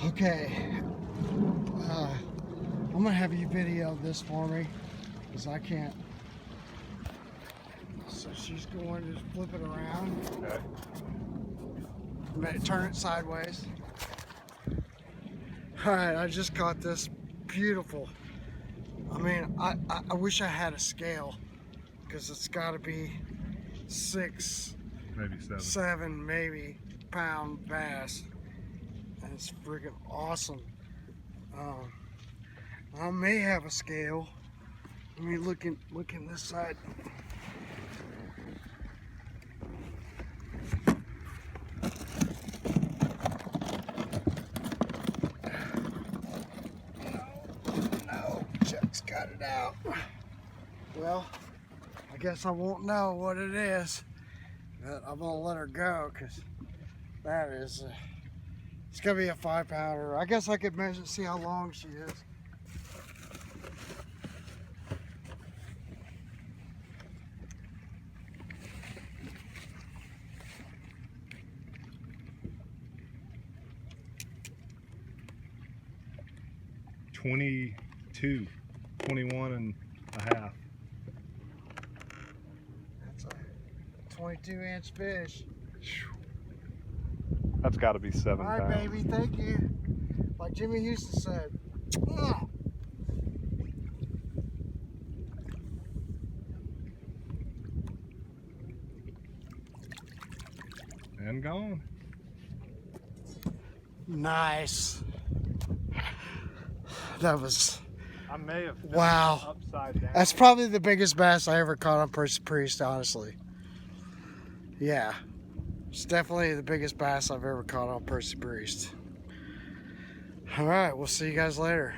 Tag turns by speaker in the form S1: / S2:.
S1: Okay, I'm gonna have you video this for me because I can't. So she's going to flip it around. Okay. Turn it sideways. All right, I just caught this beautiful. I mean, I wish I had a scale because it's got to be 6,
S2: maybe
S1: 7 maybe pound bass. And it's freaking awesome. I may have a scale. Let me look in this side. No, Chuck's got it out. Well, I guess I won't know what it is, but I'm gonna let her go because that is. It's gonna be a 5-pounder. I guess I could measure, see how long she is.
S2: $22, 21 and a half.
S1: That's a 22-inch fish.
S2: That's got to be 7
S1: All right,
S2: pounds.
S1: baby, thank you. Like Jimmy Houston said.
S2: And gone.
S1: Nice. That was.
S2: I may have
S1: wow.
S2: Upside down.
S1: That's probably the biggest bass I ever caught on Percy Priest, honestly. Yeah. It's definitely the biggest bass I've ever caught on Percy Priest. All right, we'll see you guys later.